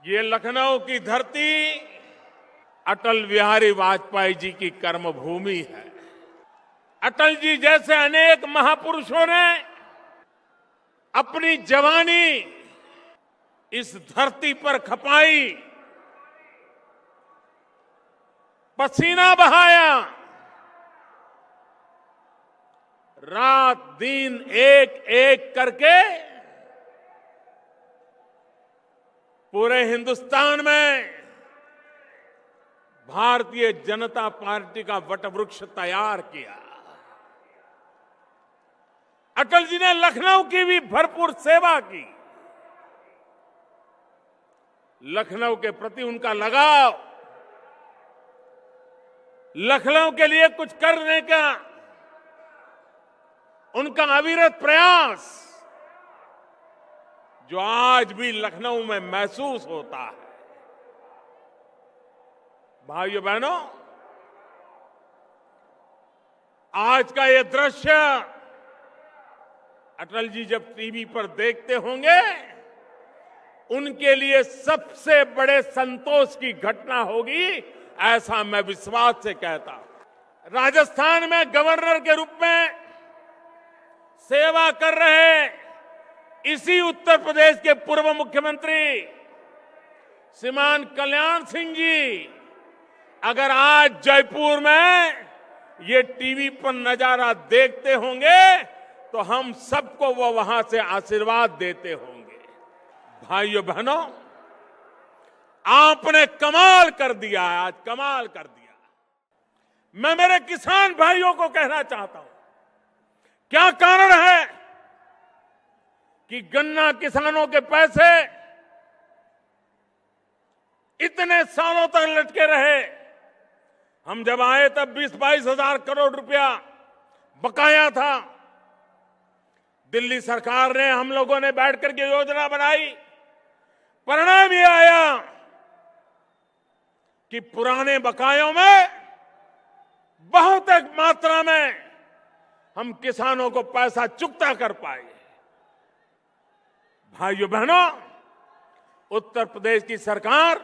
ये लखनऊ की धरती अटल बिहारी वाजपेयी जी की कर्मभूमि है। अटल जी जैसे अनेक महापुरुषों ने अपनी जवानी इस धरती पर खपाई, पसीना बहाया, रात दिन एक एक करके पूरे हिंदुस्तान में भारतीय जनता पार्टी का वटवृक्ष तैयार किया। अटल जी ने लखनऊ की भी भरपूर सेवा की। लखनऊ के प्रति उनका लगाव, लखनऊ के लिए कुछ करने का उनका अविरत प्रयास, जो आज भी लखनऊ में महसूस होता है। भाइयों बहनों, आज का ये दृश्य अटल जी जब टीवी पर देखते होंगे, उनके लिए सबसे बड़े संतोष की घटना होगी, ऐसा मैं विश्वास से कहता हूं। राजस्थान में गवर्नर के रूप में सेवा कर रहे इसी उत्तर प्रदेश के पूर्व मुख्यमंत्री श्रीमान कल्याण सिंह जी अगर आज जयपुर में ये टीवी पर नजारा देखते होंगे तो हम सबको वो वहां से आशीर्वाद देते होंगे। भाइयों बहनों, आपने कमाल कर दिया है, आज कमाल कर दिया। मैं मेरे किसान भाइयों को कहना चाहता हूं, क्या कारण है कि गन्ना किसानों के पैसे इतने सालों तक लटके रहे। हम जब आए तब 20-22 हजार करोड़ रुपया बकाया था। दिल्ली सरकार ने, हम लोगों ने बैठ करके योजना बनाई। परिणाम ये आया कि पुराने बकायों में बहुत एक मात्रा में हम किसानों को पैसा चुकता कर पाए। भाइयों बहनों, उत्तर प्रदेश की सरकार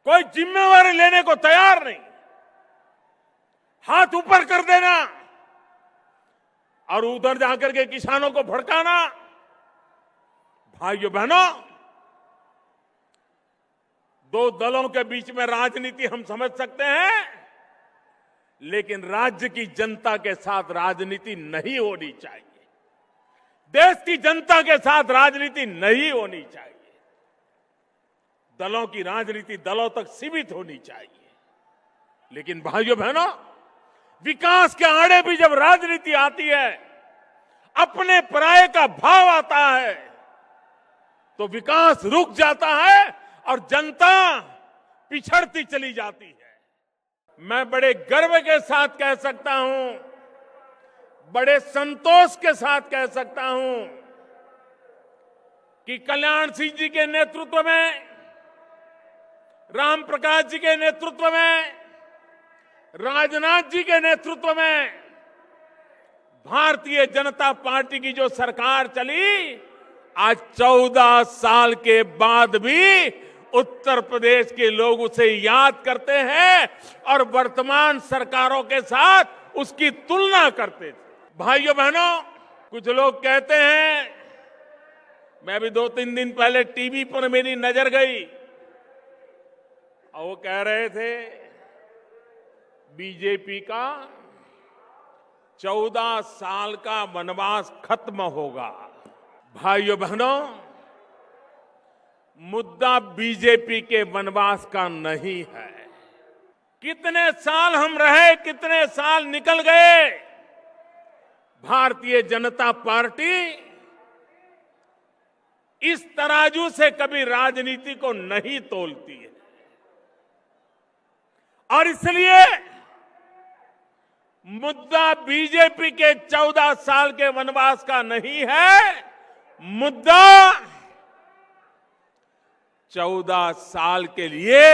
कोई जिम्मेवारी लेने को तैयार नहीं। हाथ ऊपर कर देना और उधर जाकर के किसानों को भड़काना। भाइयों बहनों, दो दलों के बीच में राजनीति हम समझ सकते हैं, लेकिन राज्य की जनता के साथ राजनीति नहीं होनी चाहिए। देश की जनता के साथ राजनीति नहीं होनी चाहिए। दलों की राजनीति दलों तक सीमित होनी चाहिए। लेकिन भाइयों बहनों, विकास के आड़े भी जब राजनीति आती है, अपने पराये का भाव आता है, तो विकास रुक जाता है और जनता पिछड़ती चली जाती है। मैं बड़े गर्व के साथ कह सकता हूं, बड़े संतोष के साथ कह सकता हूं कि कल्याण सिंह जी के नेतृत्व में, राम प्रकाश जी के नेतृत्व में, राजनाथ जी के नेतृत्व में भारतीय जनता पार्टी की जो सरकार चली, आज 14 साल के बाद भी उत्तर प्रदेश के लोग उसे याद करते हैं और वर्तमान सरकारों के साथ उसकी तुलना करते थे। भाइयों बहनों, कुछ लोग कहते हैं, मैं भी 2-3 दिन पहले टीवी पर मेरी नजर गई और वो कह रहे थे बीजेपी का 14 साल का वनवास खत्म होगा। भाइयों बहनों, मुद्दा बीजेपी के वनवास का नहीं है। कितने साल हम रहे, कितने साल निकल गए, भारतीय जनता पार्टी इस तराजू से कभी राजनीति को नहीं तोलती है। और इसलिए मुद्दा बीजेपी के 14 साल के वनवास का नहीं है, मुद्दा 14 साल के लिए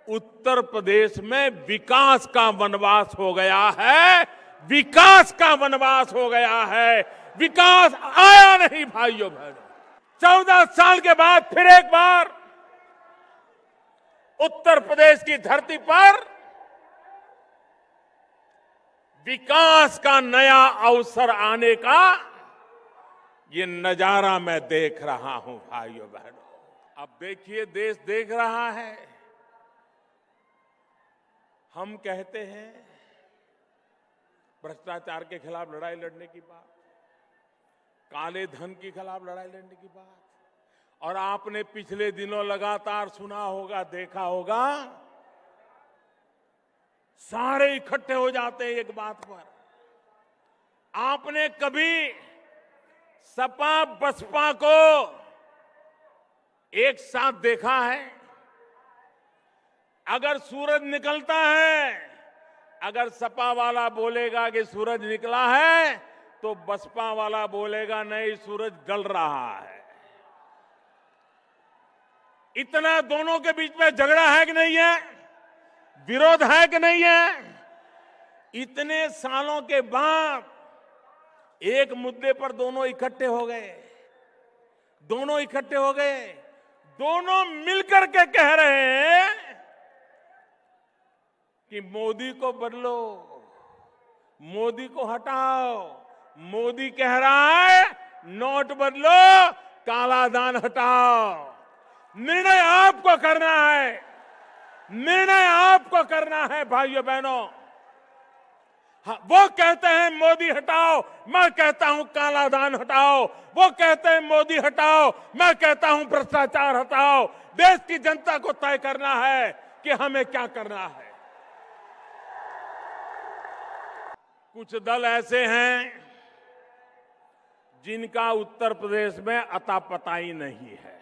उत्तर प्रदेश में विकास का वनवास हो गया है। विकास का वनवास हो गया है, विकास आया नहीं। भाइयों बहनों, 14 साल के बाद फिर एक बार उत्तर प्रदेश की धरती पर विकास का नया अवसर आने का ये नजारा मैं देख रहा हूं भाइयों बहनों। अब देखिए, देश देख रहा है। हम कहते हैं भ्रष्टाचार के खिलाफ लड़ाई लड़ने की बात, काले धन के खिलाफ लड़ाई लड़ने की बात, और आपने पिछले दिनों लगातार सुना होगा, देखा होगा, सारे इकट्ठे हो जाते हैं एक बात पर। आपने कभी सपा बसपा को एक साथ देखा है? अगर सूरज निकलता है, अगर सपा वाला बोलेगा कि सूरज निकला है, तो बसपा वाला बोलेगा नहीं, सूरज ढल रहा है। इतना दोनों के बीच में झगड़ा है कि नहीं है? विरोध है कि नहीं है? इतने सालों के बाद एक मुद्दे पर दोनों इकट्ठे हो गए। दोनों इकट्ठे हो गए, दोनों मिलकर के कह रहे हैं कि मोदी को बदलो, मोदी को हटाओ। मोदी कह रहा है नोट बदलो, काला धन हटाओ। निर्णय आपको करना है, निर्णय आपको करना है भाइयों बहनों। वो कहते हैं मोदी हटाओ, मैं कहता हूं काला धन हटाओ। वो कहते हैं मोदी हटाओ, मैं कहता हूं भ्रष्टाचार हटाओ। देश की जनता को तय करना है कि हमें क्या करना है। कुछ दल ऐसे हैं जिनका उत्तर प्रदेश में अता पता ही नहीं है।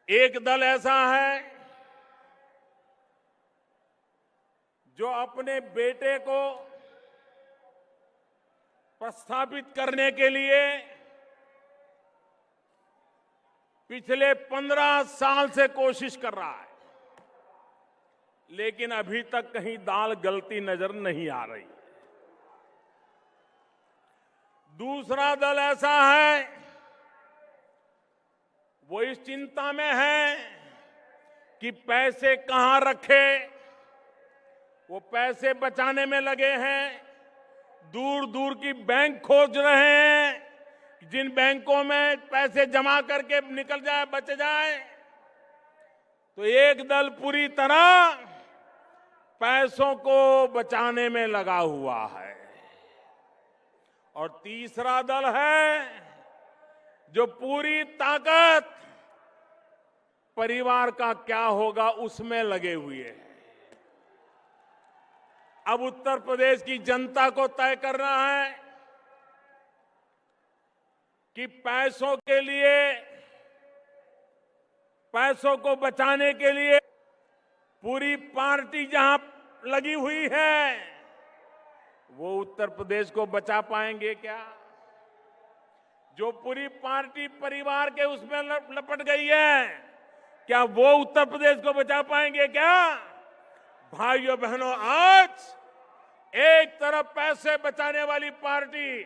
एक दल ऐसा है जो अपने बेटे को प्रस्थापित करने के लिए पिछले 15 साल से कोशिश कर रहा है, लेकिन अभी तक कहीं दाल गलती नजर नहीं आ रही। दूसरा दल ऐसा है, वो इस चिंता में है कि पैसे कहां रखे। वो पैसे बचाने में लगे हैं, दूर दूर की बैंक खोज रहे हैं, जिन बैंकों में पैसे जमा करके निकल जाए, बच जाए। तो एक दल पूरी तरह पैसों को बचाने में लगा हुआ है, और तीसरा दल है जो पूरी ताकत परिवार का क्या होगा उसमें लगे हुए हैं। अब उत्तर प्रदेश की जनता को तय करना है कि पैसों के लिए, पैसों को बचाने के लिए पूरी पार्टी जहां लगी हुई है, वो उत्तर प्रदेश को बचा पाएंगे क्या? जो पूरी पार्टी परिवार के उसमें लपट गई है, क्या वो उत्तर प्रदेश को बचा पाएंगे क्या? भाइयों बहनों, आज एक तरफ पैसे बचाने वाली पार्टी,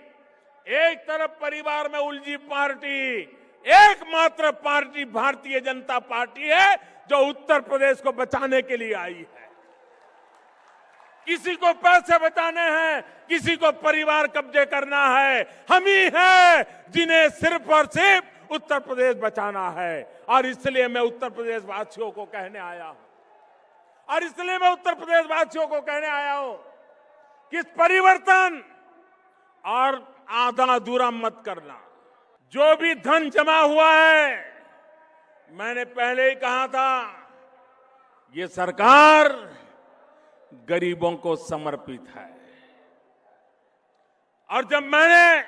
एक तरफ परिवार में उलझी पार्टी, एकमात्र पार्टी भारतीय जनता पार्टी है जो उत्तर प्रदेश को बचाने के लिए आई है। किसी को पैसे बचाने हैं, किसी को परिवार कब्जे करना है। हम ही हैं जिन्हें सिर्फ और सिर्फ उत्तर प्रदेश बचाना है। और इसलिए मैं उत्तर प्रदेश वासियों को कहने आया हूं, और इसलिए मैं उत्तर प्रदेश वासियों को कहने आया हूं कि परिवर्तन और आधा अधूरा मत करना। जो भी धन जमा हुआ है, मैंने पहले ही कहा था, ये सरकार गरीबों को समर्पित है। और जब मैंने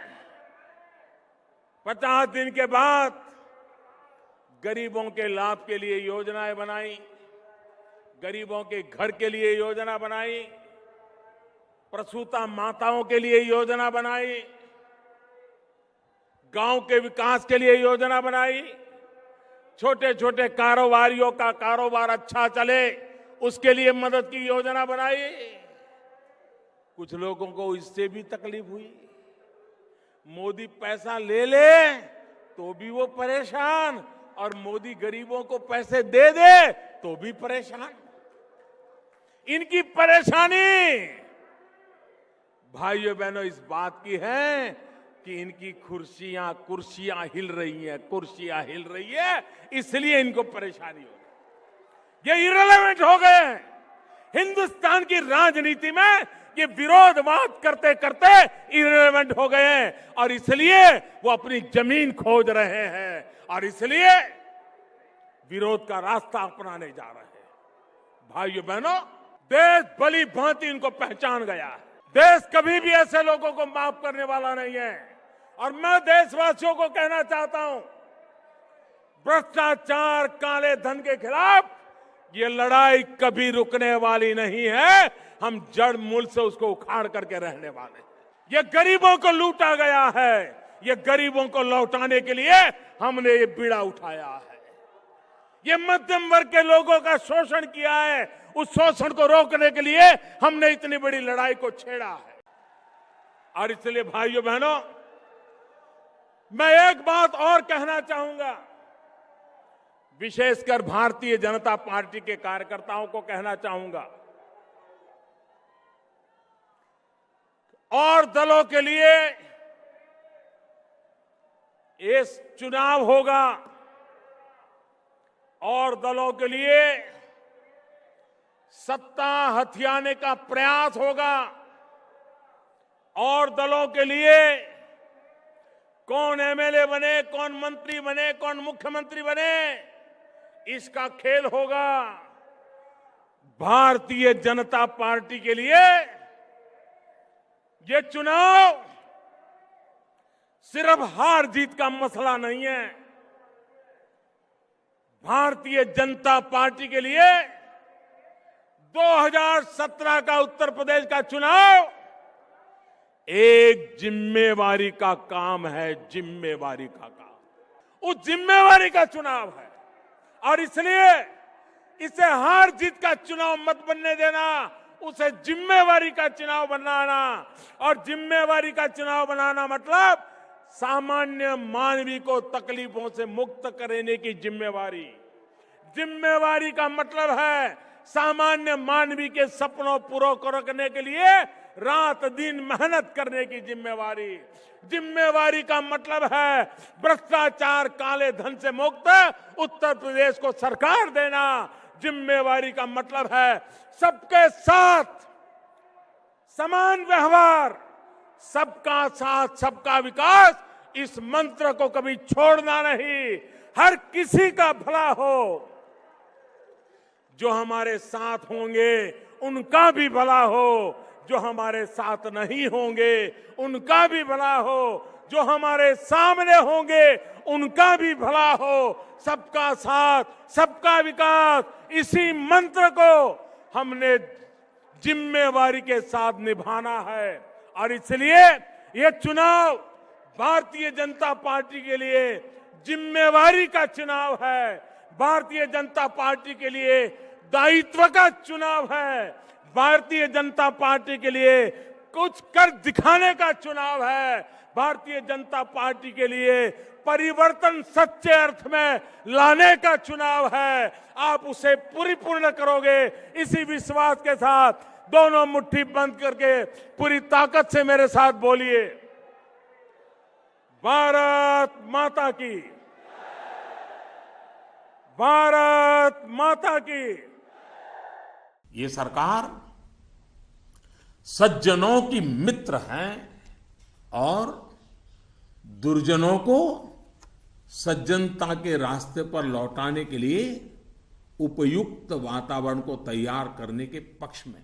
50 दिन के बाद गरीबों के लाभ के लिए योजनाएं बनाई, गरीबों के घर के लिए योजना बनाई, प्रसूता माताओं के लिए योजना बनाई, गांव के विकास के लिए योजना बनाई, छोटे छोटे कारोबारियों का कारोबार अच्छा चले उसके लिए मदद की योजना बनाई। कुछ लोगों को इससे भी तकलीफ हुई, मोदी पैसा ले ले तो भी वो परेशान, और मोदी गरीबों को पैसे दे दे तो भी परेशान। इनकी परेशानी भाइयों बहनों इस बात की है कि इनकी कुर्सियां हिल रही हैं, कुर्सियां हिल रही है, इसलिए इनको परेशानी हो रही। ये इररिलेवेंट हो गए हैं। हिंदुस्तान की राजनीति में ये विरोधवाद करते करते इररिलेवेंट हो गए हैं, और इसलिए वो अपनी जमीन खोज रहे हैं, और इसलिए विरोध का रास्ता अपनाने जा रहे हैं। भाइयों बहनों, देश भली भांति इनको पहचान गया है। देश कभी भी ऐसे लोगों को माफ करने वाला नहीं है। और मैं देशवासियों को कहना चाहता हूं, भ्रष्टाचार, काले धन के खिलाफ ये लड़ाई कभी रुकने वाली नहीं है। हम जड़ मूल से उसको उखाड़ करके रहने वाले। ये गरीबों को लूटा गया है, ये गरीबों को लौटाने के लिए हमने ये बीड़ा उठाया है। ये मध्यम वर्ग के लोगों का शोषण किया है, उस शोषण को रोकने के लिए हमने इतनी बड़ी लड़ाई को छेड़ा है। और इसलिए भाइयों बहनों, मैं एक बात और कहना चाहूंगा, विशेषकर भारतीय जनता पार्टी के कार्यकर्ताओं को कहना चाहूंगा, और दलों के लिए ये चुनाव होगा, और दलों के लिए सत्ता हथियाने का प्रयास होगा, और दलों के लिए कौन एमएलए बने, कौन मंत्री बने, कौन मुख्यमंत्री बने, इसका खेल होगा। भारतीय जनता पार्टी के लिए ये चुनाव सिर्फ हार जीत का मसला नहीं है। भारतीय जनता पार्टी के लिए 2017 का उत्तर प्रदेश का चुनाव एक जिम्मेवारी का काम है, जिम्मेवारी का काम। उस जिम्मेवारी का चुनाव है, और इसलिए इसे हार जीत का चुनाव मत बनने देना, उसे जिम्मेवारी का चुनाव बनाना। और जिम्मेवारी का चुनाव बनाना मतलब सामान्य मानवी को तकलीफों से मुक्त करने की जिम्मेवारी। जिम्मेवारी का मतलब है सामान्य मानवी के सपनों पूरा करने के लिए रात दिन मेहनत करने की जिम्मेवारी। जिम्मेवारी का मतलब है भ्रष्टाचार, काले धन से मुक्त उत्तर प्रदेश को सरकार देना। जिम्मेवारी का मतलब है सबके साथ समान व्यवहार, सबका साथ सबका विकास, इस मंत्र को कभी छोड़ना नहीं। हर किसी का भला हो, जो हमारे साथ होंगे उनका भी भला हो, जो हमारे साथ नहीं होंगे उनका भी भला हो, जो हमारे सामने होंगे उनका भी भला हो। सबका साथ सबका विकास, इसी मंत्र को हमने जिम्मेवारी के साथ निभाना है। और इसलिए ये चुनाव भारतीय जनता पार्टी के लिए जिम्मेवारी का चुनाव है, भारतीय जनता पार्टी के लिए दायित्व का चुनाव है, भारतीय जनता पार्टी के लिए कुछ कर दिखाने का चुनाव है, भारतीय जनता पार्टी के लिए परिवर्तन सच्चे अर्थ में लाने का चुनाव है। आप उसे पूर्ण करोगे, इसी विश्वास के साथ दोनों मुट्ठी बंद करके पूरी ताकत से मेरे साथ बोलिए, भारत माता की, भारत माता की। ये सरकार सज्जनों की मित्र है और दुर्जनों को सज्जनता के रास्ते पर लौटाने के लिए उपयुक्त वातावरण को तैयार करने के पक्ष में